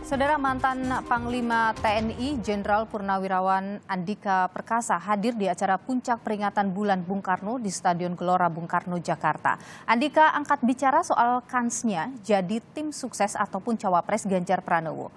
Saudara, mantan Panglima TNI Jenderal Purnawirawan Andika Perkasa hadir di acara puncak peringatan Bulan Bung Karno di Stadion Gelora Bung Karno, Jakarta. Andika angkat bicara soal kansnya jadi tim sukses ataupun cawapres Ganjar Pranowo.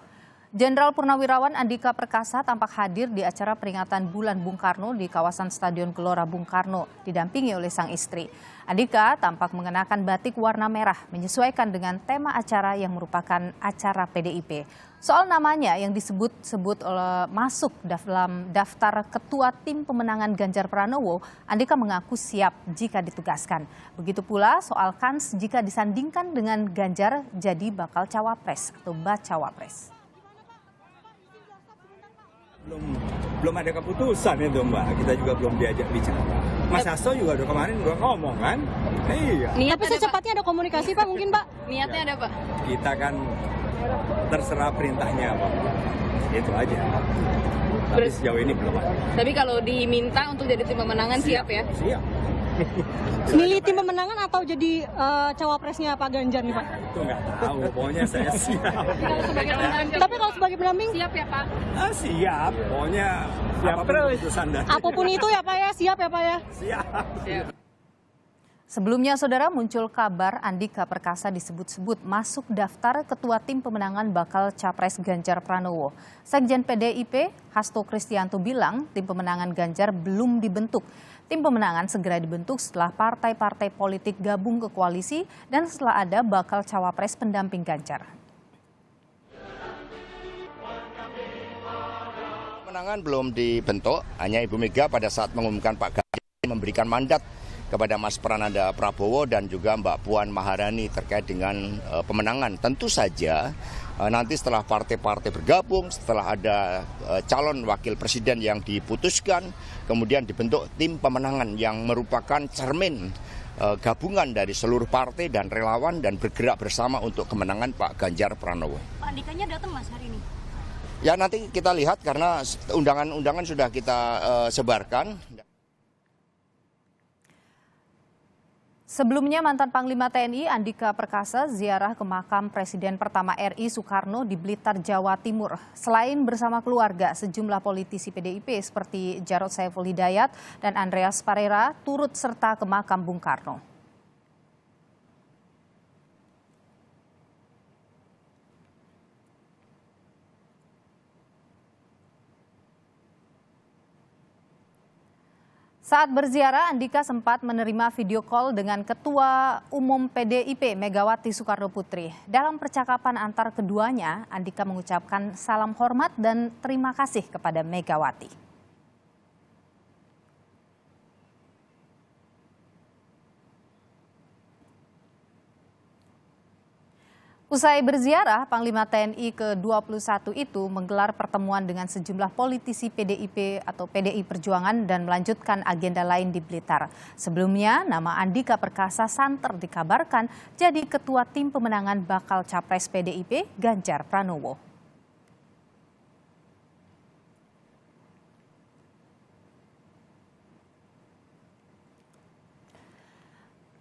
Jenderal Purnawirawan Andika Perkasa tampak hadir di acara peringatan Bulan Bung Karno di kawasan Stadion Gelora Bung Karno, didampingi oleh sang istri. Andika tampak mengenakan batik warna merah, menyesuaikan dengan tema acara yang merupakan acara PDIP. Soal namanya yang disebut-sebut masuk dalam daftar ketua tim pemenangan Ganjar Pranowo, Andika mengaku siap jika ditugaskan. Begitu pula soal kans jika disandingkan dengan Ganjar jadi bakal cawapres atau bacawapres. Belum ada keputusan itu, Mbak. Kita juga belum diajak bicara. Mas Hasto juga kemarin udah ngomong kan. Iya. Tapi secepatnya ada komunikasi, Pak, mungkin, Pak? Niatnya ada, Pak? Kita kan terserah perintahnya, Pak. Itu aja. Tapi sejauh ini belum ada. Tapi kalau diminta untuk jadi tim pemenangan siap ya? Siap. Milih tim pemenangan atau jadi cawapresnya Pak Ganjar nih, Pak? Itu nggak tahu, pokoknya saya siap. Tapi kalau sebagai pendamping? Siap ya, Pak? Siap, pokoknya siap terus. Apapun itu ya, Pak ya? Siap ya, Pak ya? Siap. Sebelumnya, saudara, muncul kabar Andika Perkasa disebut-sebut masuk daftar ketua tim pemenangan bakal capres Ganjar Pranowo. Sekjen PDIP Hasto Kristianto bilang tim pemenangan Ganjar belum dibentuk. Tim pemenangan segera dibentuk setelah partai-partai politik gabung ke koalisi dan setelah ada bakal cawapres pendamping Ganjar. Pemenangan belum dibentuk, hanya Ibu Mega pada saat mengumumkan Pak Ganjar memberikan mandat kepada Mas Prananda Prabowo dan juga Mbak Puan Maharani terkait dengan pemenangan. Tentu saja nanti setelah partai-partai bergabung, setelah ada calon wakil presiden yang diputuskan, kemudian dibentuk tim pemenangan yang merupakan cermin gabungan dari seluruh partai dan relawan dan bergerak bersama untuk kemenangan Pak Ganjar Pranowo. Pak Andikanya datang, Mas, hari ini? Ya, nanti kita lihat karena undangan-undangan sudah kita sebarkan. Sebelumnya, mantan Panglima TNI Andika Perkasa ziarah ke makam Presiden pertama RI Soekarno di Blitar, Jawa Timur. Selain bersama keluarga, sejumlah politisi PDIP seperti Jarod Saiful Hidayat dan Andreas Parera turut serta ke makam Bung Karno. Saat berziarah, Andika sempat menerima video call dengan Ketua Umum PDIP Megawati Soekarno Putri. Dalam percakapan antar keduanya, Andika mengucapkan salam hormat dan terima kasih kepada Megawati. Usai berziarah, Panglima TNI ke-21 itu menggelar pertemuan dengan sejumlah politisi PDIP atau PDI Perjuangan dan melanjutkan agenda lain di Blitar. Sebelumnya, nama Andika Perkasa santer dikabarkan jadi ketua tim pemenangan bakal capres PDIP Ganjar Pranowo.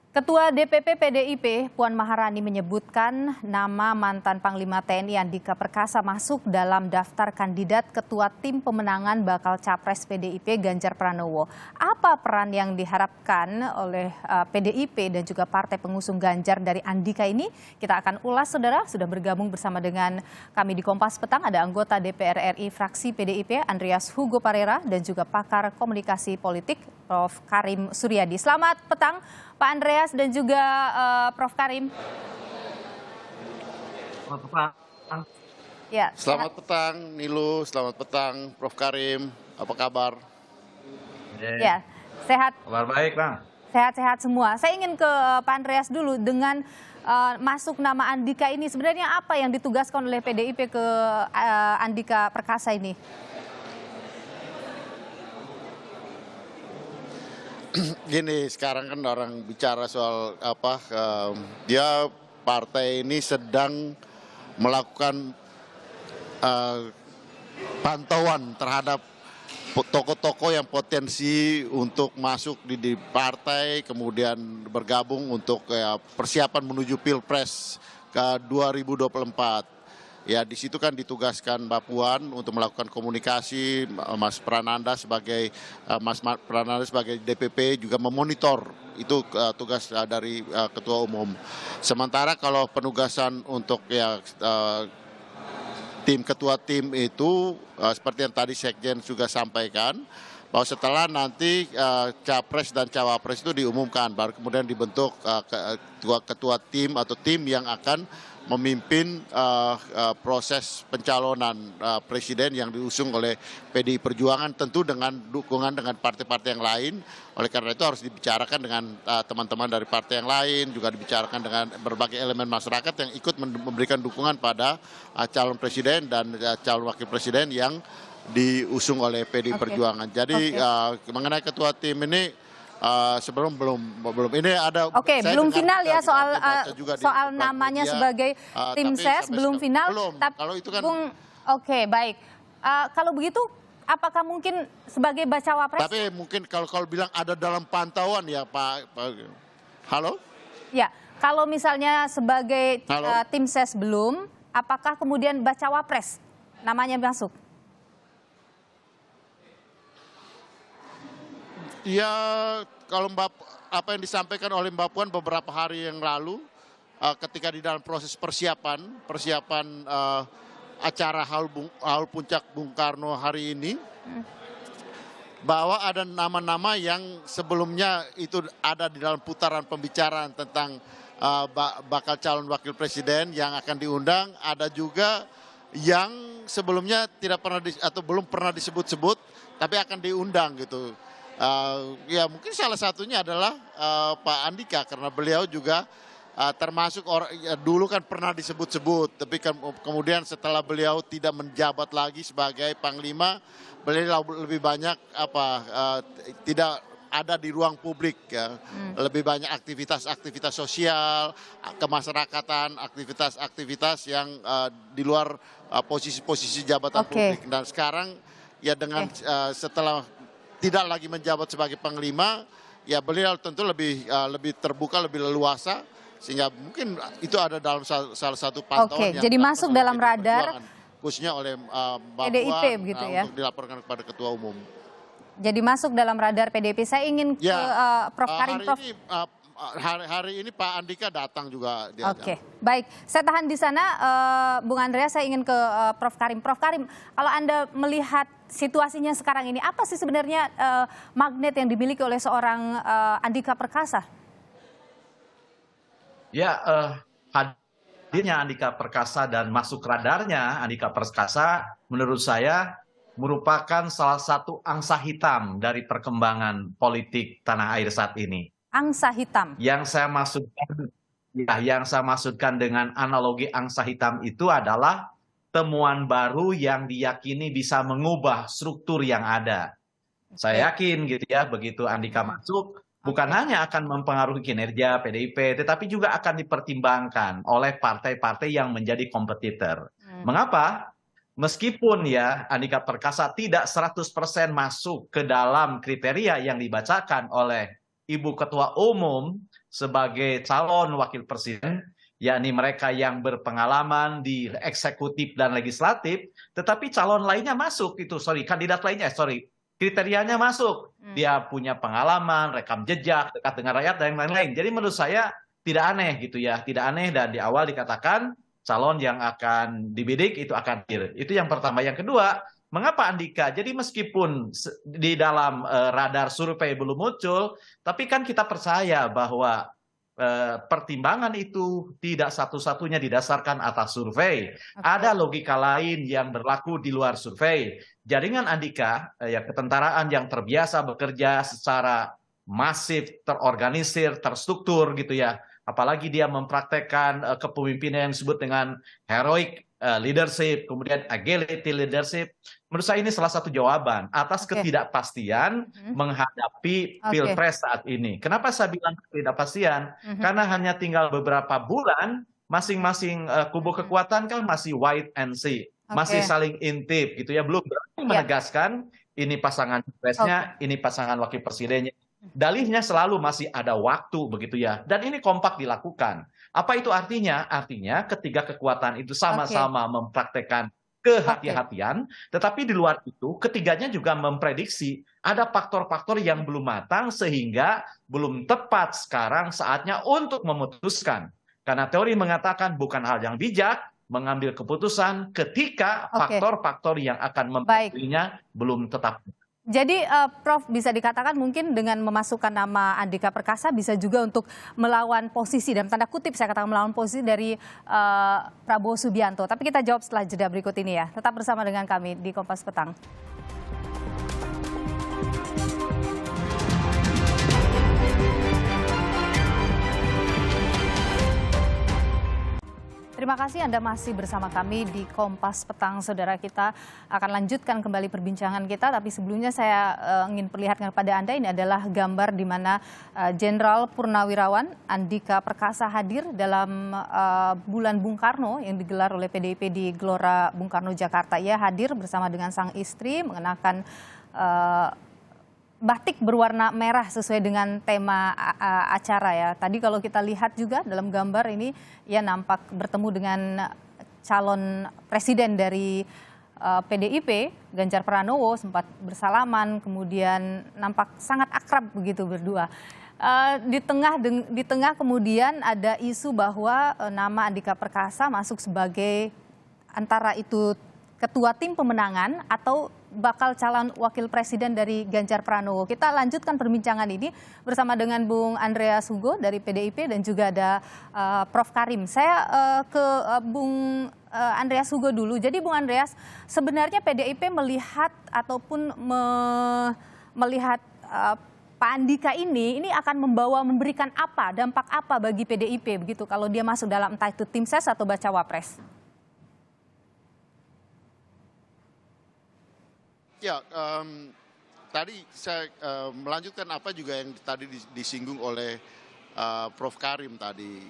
Ketua DPP PDIP Puan Maharani menyebutkan nama mantan Panglima TNI Andika Perkasa masuk dalam daftar kandidat ketua tim pemenangan bakal capres PDIP Ganjar Pranowo. Apa peran yang diharapkan oleh PDIP dan juga partai pengusung Ganjar dari Andika ini? Kita akan ulas, saudara. Sudah bergabung bersama dengan kami di Kompas Petang ada anggota DPR RI fraksi PDIP Andreas Hugo Parera dan juga pakar komunikasi politik Prof. Karim Suryadi. Selamat petang, Pak Andreas dan juga Prof. Karim. Selamat petang. Ya, selamat petang, Nilu. Selamat petang, Prof. Karim. Apa kabar? Ya, sehat. Kabar baik, Bang. Sehat-sehat semua. Saya ingin ke Pak Andreas dulu dengan masuk nama Andika ini. Sebenarnya apa yang ditugaskan oleh PDIP ke Andika Perkasa ini? Gini, sekarang kan orang bicara soal dia partai ini sedang melakukan pantauan terhadap tokoh-tokoh yang potensi untuk masuk di partai, kemudian bergabung untuk persiapan menuju Pilpres ke 2024. Ya di situ kan ditugaskan Mbak Puan untuk melakukan komunikasi, Mas Prananda sebagai DPP juga memonitor, itu tugas dari Ketua Umum. Sementara kalau penugasan untuk ketua tim itu seperti yang tadi Sekjen juga sampaikan, bahwa setelah nanti capres dan cawapres itu diumumkan, baru kemudian dibentuk ketua tim atau tim yang akan memimpin proses pencalonan presiden yang diusung oleh PDI Perjuangan, tentu dengan dukungan dengan partai-partai yang lain. Oleh karena itu harus dibicarakan dengan teman-teman dari partai yang lain, juga dibicarakan dengan berbagai elemen masyarakat yang ikut memberikan dukungan pada calon presiden dan calon wakil presiden yang diusung oleh PDI Perjuangan. Jadi mengenai ketua tim ini sebelum belum ini ada. Oke, belum final ya soal namanya sebagai tim ses belum final. Kalau itu kan. Oke, baik. Kalau begitu, apakah mungkin sebagai bacawa pres? Tapi mungkin kalau bilang ada dalam pantauan ya Pak. Halo? Ya, kalau misalnya sebagai tim ses belum, apakah kemudian bacawa pres namanya masuk? Ya, kalau apa yang disampaikan oleh Mbak Puan beberapa hari yang lalu, ketika di dalam proses persiapan acara Haul Puncak Bung Karno hari ini, bahwa ada nama-nama yang sebelumnya itu ada di dalam putaran pembicaraan tentang bakal calon wakil presiden yang akan diundang, ada juga yang sebelumnya tidak pernah atau belum pernah disebut-sebut tapi akan diundang gitu. Ya mungkin salah satunya adalah Pak Andika, karena beliau juga termasuk orang dulu kan pernah disebut-sebut, tapi kemudian setelah beliau tidak menjabat lagi sebagai Panglima, beliau lebih banyak tidak ada di ruang publik ya. Lebih banyak aktivitas sosial, kemasyarakatan, aktivitas yang di luar posisi-posisi jabatan publik. Dan sekarang ya dengan setelah tidak lagi menjabat sebagai Panglima, ya beliau tentu lebih terbuka, lebih leluasa, sehingga mungkin itu ada dalam salah satu pantauan yang jadi masuk dalam radar khususnya oleh Mbak PDIP Puan begitu ya, untuk dilaporkan kepada Ketua Umum. Jadi masuk dalam radar PDIP. Saya ingin ke Prof Karim. Hari ini Pak Andika datang juga. Oke, baik. Saya tahan di sana, Bung Andreas. Saya ingin ke Prof Karim. Prof Karim, kalau Anda melihat situasinya sekarang ini, apa sih sebenarnya magnet yang dimiliki oleh seorang Andika Perkasa? Ya, hadirnya Andika Perkasa dan masuk radarnya Andika Perkasa menurut saya merupakan salah satu angsa hitam dari perkembangan politik tanah air saat ini. Angsa hitam. Yang saya maksudkan dengan analogi angsa hitam itu adalah temuan baru yang diyakini bisa mengubah struktur yang ada. Saya yakin gitu ya, begitu Andika masuk, bukan hanya akan mempengaruhi kinerja PDIP, tetapi juga akan dipertimbangkan oleh partai-partai yang menjadi kompetitor. Mengapa? Meskipun ya Andika Perkasa tidak 100% masuk ke dalam kriteria yang dibacakan oleh Ibu Ketua Umum sebagai calon wakil presiden, yakni mereka yang berpengalaman di eksekutif dan legislatif, tetapi calon lainnya masuk kandidat lainnya, kriterianya masuk. Dia punya pengalaman, rekam jejak, dekat dengan rakyat dan lain-lain. Jadi menurut saya tidak aneh gitu ya, tidak aneh, dan di awal dikatakan calon yang akan dibidik itu akan hadir. Itu yang pertama. Yang kedua, mengapa Andika? Jadi meskipun di dalam radar survei belum muncul, tapi kan kita percaya bahwa pertimbangan itu tidak satu-satunya didasarkan atas survei. Ada logika lain yang berlaku di luar survei. Jaringan Andika, ya ketentaraan yang terbiasa bekerja secara masif, terorganisir, terstruktur gitu ya. Apalagi dia mempraktekkan kepemimpinan yang disebut dengan heroic leadership, kemudian agility leadership. Menurut saya ini salah satu jawaban atas ketidakpastian menghadapi Pilpres saat ini. Kenapa saya bilang ketidakpastian? Karena hanya tinggal beberapa bulan, masing-masing kubu kekuatan kan masih wait and see, masih saling intip gitu ya, belum berani menegaskan ini pasangan presnya, ini pasangan wakil presidennya. Dalihnya selalu masih ada waktu begitu ya. Dan ini kompak dilakukan. Apa itu artinya? Artinya ketiga kekuatan itu sama-sama mempraktekkan kehati-hatian, tetapi di luar itu ketiganya juga memprediksi ada faktor-faktor yang belum matang sehingga belum tepat sekarang saatnya untuk memutuskan. Karena teori mengatakan bukan hal yang bijak mengambil keputusan ketika faktor-faktor yang akan mempengaruhinya belum tetap. Jadi Prof bisa dikatakan mungkin dengan memasukkan nama Andika Perkasa bisa juga untuk melawan posisi, dalam tanda kutip saya katakan melawan posisi dari Prabowo Subianto. Tapi kita jawab setelah jeda berikut ini ya. Tetap bersama dengan kami di Kompas Petang. Terima kasih Anda masih bersama kami di Kompas Petang, saudara. Kita akan lanjutkan kembali perbincangan kita, tapi sebelumnya saya ingin perlihatkan kepada Anda, ini adalah gambar di mana Jenderal Purnawirawan Andika Perkasa hadir dalam Bulan Bung Karno yang digelar oleh PDIP di Gelora Bung Karno, Jakarta. Ia hadir bersama dengan sang istri mengenakan batik berwarna merah sesuai dengan tema acara ya. Tadi kalau kita lihat juga dalam gambar ini, ia nampak bertemu dengan calon presiden dari PDIP, Ganjar Pranowo, sempat bersalaman, kemudian nampak sangat akrab begitu berdua. Di tengah kemudian ada isu bahwa nama Andika Perkasa masuk sebagai antara itu ketua tim pemenangan atau bakal calon wakil presiden dari Ganjar Pranowo. Kita lanjutkan perbincangan ini bersama dengan Bung Andreas Hugo dari PDIP dan juga ada Prof Karim. Saya ke Bung Andreas Hugo dulu. Jadi Bung Andreas, sebenarnya PDIP melihat ataupun melihat Pak Andika ini akan memberikan apa, dampak apa bagi PDIP begitu kalau dia masuk dalam entah itu tim ses atau bacawa pres? Ya, tadi saya melanjutkan apa juga yang tadi disinggung oleh Prof Karim tadi.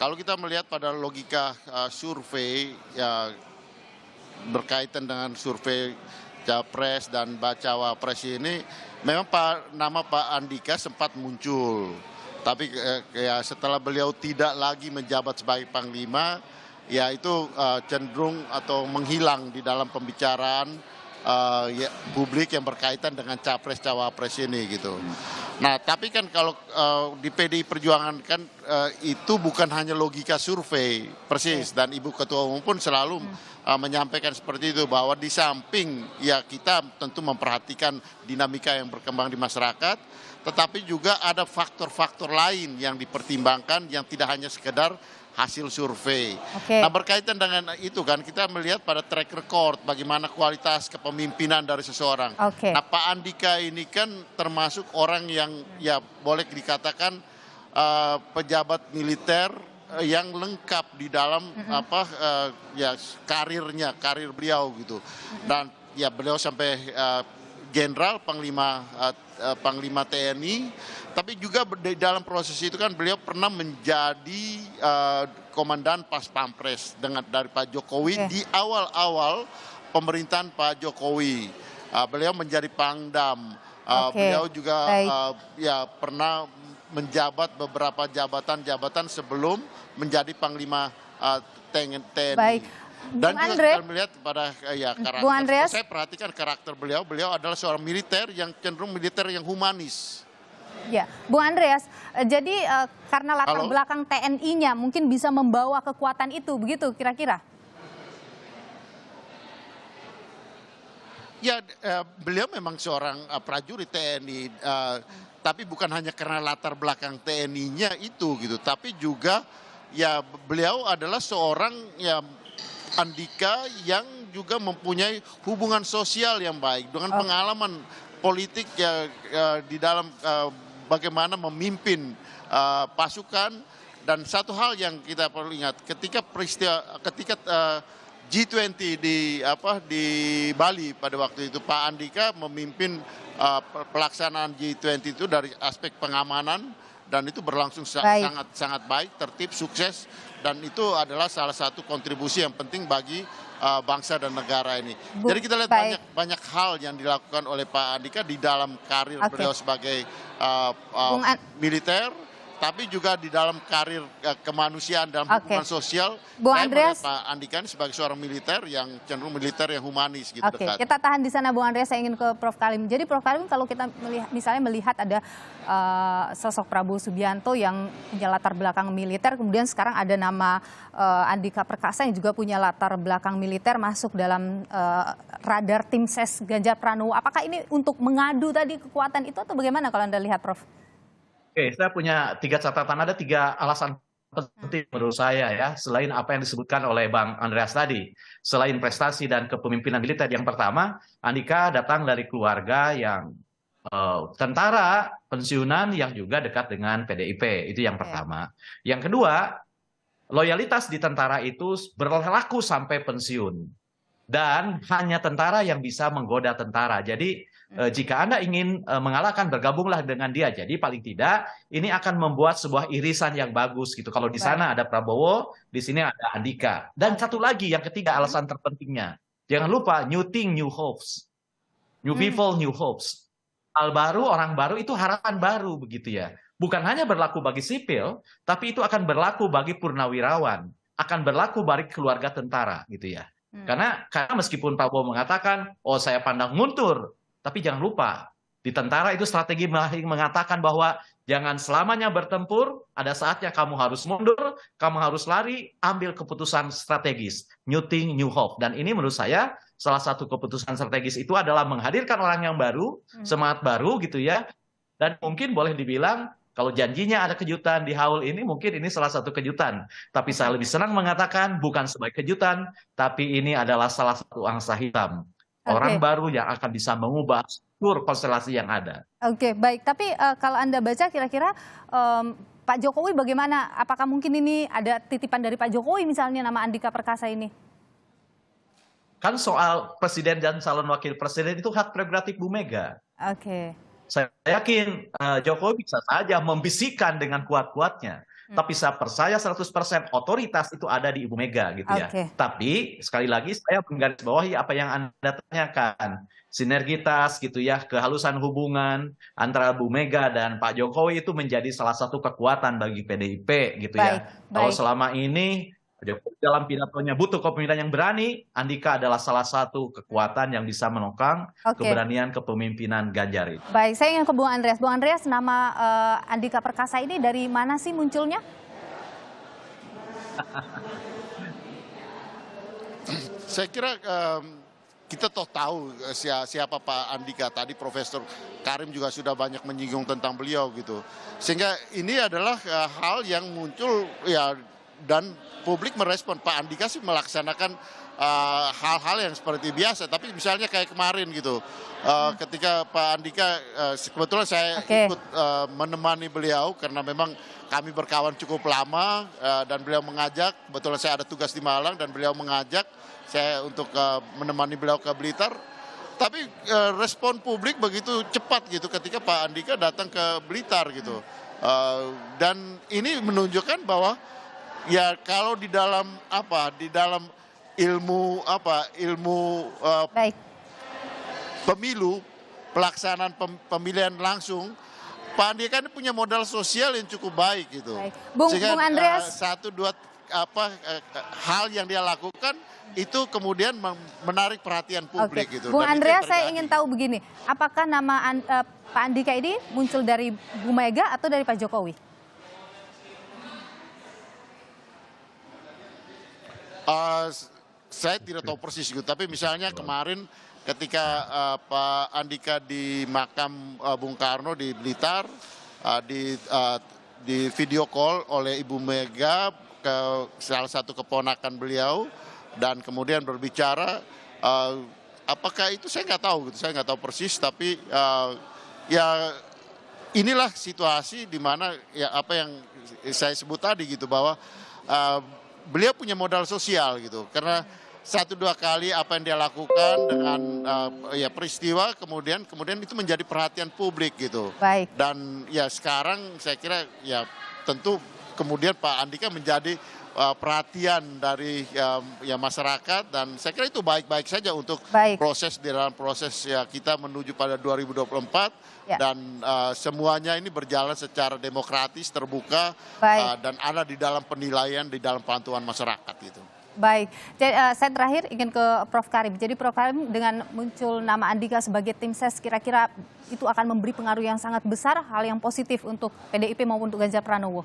Kalau kita melihat pada logika survei ya berkaitan dengan survei Capres dan bacawa pres ini, memang nama Pak Andika sempat muncul. Tapi ya setelah beliau tidak lagi menjabat sebagai Panglima, ya itu cenderung atau menghilang di dalam pembicaraan ya, publik yang berkaitan dengan capres cawapres ini gitu. Nah tapi kan kalau di PDI Perjuangan kan itu bukan hanya logika survei persis, dan Ibu Ketua Umum pun selalu menyampaikan seperti itu, bahwa di samping ya kita tentu memperhatikan dinamika yang berkembang di masyarakat, tetapi juga ada faktor-faktor lain yang dipertimbangkan yang tidak hanya sekedar hasil survei. Nah berkaitan dengan itu kan kita melihat pada track record bagaimana kualitas kepemimpinan dari seseorang. Nah Pak Andika ini kan termasuk orang yang ya boleh dikatakan pejabat militer yang lengkap di dalam ya karir beliau gitu. Dan ya beliau sampai Jenderal Panglima TNI, tapi juga di dalam proses itu kan beliau pernah menjadi komandan pas pampres dari Pak Jokowi di awal-awal pemerintahan Pak Jokowi. Beliau menjadi Pangdam, beliau juga ya pernah menjabat beberapa jabatan-jabatan sebelum menjadi Panglima TNI. Baik. Dan Bung juga kita melihat pada ya karakter, Bung Andreas, saya perhatikan karakter beliau adalah seorang militer yang cenderung militer yang humanis. Ya, Bung Andreas, jadi karena latar belakang TNI-nya mungkin bisa membawa kekuatan itu, begitu kira-kira? Ya, beliau memang seorang prajurit TNI, tapi bukan hanya karena latar belakang TNI-nya itu gitu, tapi juga ya beliau adalah seorang ya Andika yang juga mempunyai hubungan sosial yang baik dengan pengalaman politik ya di dalam bagaimana memimpin pasukan. Dan satu hal yang kita perlu ingat, ketika G20 di Bali pada waktu itu, Pak Andika memimpin pelaksanaan G20 itu dari aspek pengamanan, dan itu berlangsung sangat baik, tertib, sukses, dan itu adalah salah satu kontribusi yang penting bagi bangsa dan negara ini. Bu, Jadi kita lihat baik. banyak hal yang dilakukan oleh Pak Andika di dalam karir Oke. beliau sebagai Bung An- militer, tapi juga di dalam karir kemanusiaan dalam Oke. hubungan sosial. Bung Saya Andreas. melihat Pak Andika ini sebagai seorang militer yang cenderung militer yang humanis gitu, Oke, dekat. kita tahan di sana Bung Andreas, saya ingin ke Prof. Kalim. Jadi Prof. Kalim, kalau kita misalnya melihat ada sosok Prabowo Subianto yang punya latar belakang militer, kemudian sekarang ada nama Andika Perkasa yang juga punya latar belakang militer masuk dalam radar tim ses Ganjar Pranowo. Apakah ini untuk mengadu tadi kekuatan itu atau bagaimana kalau Anda lihat, Prof? Oke, saya punya 3 catatan, ada 3 alasan penting menurut saya ya, selain apa yang disebutkan oleh Bang Andreas tadi. Selain prestasi dan kepemimpinan militer, yang pertama, Andika datang dari keluarga yang tentara pensiunan yang juga dekat dengan PDIP, itu yang pertama. Yang kedua, loyalitas di tentara itu berlaku sampai pensiun. Dan hanya tentara yang bisa menggoda tentara. Jadi jika Anda ingin mengalahkan, bergabunglah dengan dia. Jadi paling tidak ini akan membuat sebuah irisan yang bagus gitu. Kalau di sana ada Prabowo, di sini ada Andika. Dan satu lagi, yang ketiga, alasan terpentingnya. Jangan lupa, new thing, new hopes. New people, new hopes. Hal baru, orang baru, itu harapan baru begitu ya. Bukan hanya berlaku bagi sipil, tapi itu akan berlaku bagi purnawirawan. Akan berlaku bagi keluarga tentara gitu ya. Karena meskipun Prabowo mengatakan, oh saya pandang mundur, tapi jangan lupa, di tentara itu strategi mengatakan bahwa jangan selamanya bertempur, ada saatnya kamu harus mundur, kamu harus lari, ambil keputusan strategis, new thing, new hope. Dan ini menurut saya salah satu keputusan strategis itu adalah menghadirkan orang yang baru, semangat baru gitu ya. Dan mungkin boleh dibilang, kalau janjinya ada kejutan di haul ini, mungkin ini salah satu kejutan. Tapi saya lebih senang mengatakan bukan sebagai kejutan, tapi ini adalah salah satu angsa hitam. Orang baru yang akan bisa mengubah seluruh konstelasi yang ada. Oke, baik. Tapi kalau Anda baca kira-kira Pak Jokowi bagaimana? Apakah mungkin ini ada titipan dari Pak Jokowi misalnya nama Andika Perkasa ini? Kan soal presiden dan calon wakil presiden itu hak prerogatif Bu Mega. Oke. Saya yakin Jokowi bisa saja membisikkan dengan kuat-kuatnya. Tapi saya percaya 100% otoritas itu ada di Ibu Mega gitu ya. Tapi sekali lagi saya menggarisbawahi apa yang Anda tanyakan. Sinergitas gitu ya, kehalusan hubungan antara Bu Mega dan Pak Jokowi itu menjadi salah satu kekuatan bagi PDIP gitu ya. Kalau selama ini Jokowi dalam pidatonya butuh kepemimpinan yang berani, Andika adalah salah satu kekuatan yang bisa menopang keberanian kepemimpinan Ganjar itu. Baik, saya ingin ke Bung Andreas. Bung Andreas, nama Andika Perkasa ini dari mana sih munculnya? Saya kira kita tahu siapa Pak Andika. Tadi Profesor Karim juga sudah banyak menyinggung tentang beliau gitu. Sehingga ini adalah hal yang muncul ya, dan publik merespon. Pak Andika sih melaksanakan hal-hal yang seperti biasa, tapi misalnya kayak kemarin gitu, ketika Pak Andika, kebetulan saya ikut menemani beliau karena memang kami berkawan cukup lama, dan beliau mengajak, kebetulan saya ada tugas di Malang dan beliau mengajak saya untuk menemani beliau ke Blitar. Tapi respon publik begitu cepat gitu ketika Pak Andika datang ke Blitar gitu, dan ini menunjukkan bahwa ya kalau di dalam ilmu pemilu, pelaksanaan pemilihan langsung, Pak Andika ini punya modal sosial yang cukup baik gitu. Sehingga Bung Andreas, satu dua hal yang dia lakukan itu kemudian menarik perhatian publik gitu. Bung Andreas, saya ingin tahu begini, apakah nama Pak Andika ini muncul dari Bu Mega atau dari Pak Jokowi? Saya tidak tahu persis gitu, tapi misalnya kemarin ketika Pak Andika di makam Bung Karno di Blitar, di video call oleh Ibu Mega ke salah satu keponakan beliau, dan kemudian berbicara, apakah itu saya nggak tahu gitu, saya nggak tahu persis, tapi ya inilah situasi di mana ya apa yang saya sebut tadi gitu, bahwa beliau punya modal sosial gitu, karena 1-2 kali apa yang dia lakukan dengan ya peristiwa kemudian itu menjadi perhatian publik gitu. Dan ya sekarang saya kira ya tentu kemudian Pak Andika menjadi perhatian dari ya masyarakat, dan saya kira itu baik-baik saja untuk Baik. proses di dalam proses ya kita menuju pada 2024 Ya. dan semuanya ini berjalan secara demokratis, terbuka, Baik. dan ada di dalam penilaian, di dalam pantauan masyarakat gitu. Baik, jadi, saya terakhir ingin ke Prof. Karim. Jadi Prof. Karim, dengan muncul nama Andika sebagai tim ses, kira-kira itu akan memberi pengaruh yang sangat besar, hal yang positif untuk PDIP maupun untuk Ganjar Pranowo?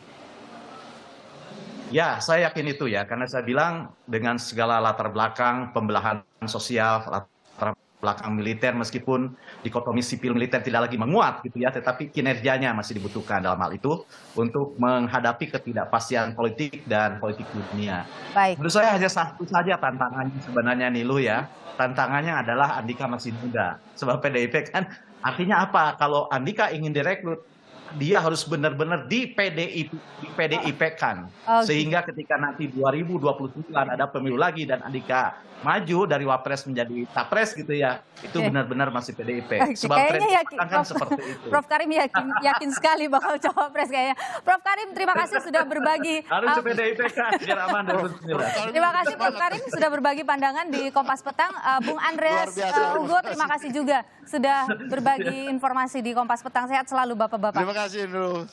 Ya, saya yakin itu ya, karena saya bilang dengan segala latar belakang pembelahan sosial, latar belakang militer, meskipun dikotomi sipil militer tidak lagi menguat gitu ya, tetapi kinerjanya masih dibutuhkan dalam hal itu untuk menghadapi ketidakpastian politik dan politik dunia. Baik. Menurut saya hanya satu saja tantangannya sebenarnya Niluh ya, tantangannya adalah Andika masih muda. Sebab PDIP kan artinya apa? Kalau Andika ingin direkrut, dia harus benar-benar di PDIP kan. Sehingga ketika nanti 2029 ada pemilu lagi dan Andika maju dari Wapres menjadi Capres gitu ya, itu benar-benar masih PDIP. Sebab tren Kayaknya yakin, kan seperti itu. Prof. Karim yakin sekali bakal cawapres kayaknya. Prof. Karim, terima kasih sudah berbagi. Harus PDIP kan, biar aman 2019. Terima kasih Prof. Karim sudah berbagi pandangan di Kompas Petang. Bung Andreas Luar biasa. Hugo, terima kasih juga sudah berbagi informasi di Kompas Petang. Sehat selalu Bapak-Bapak. Terima kasih, Nurul.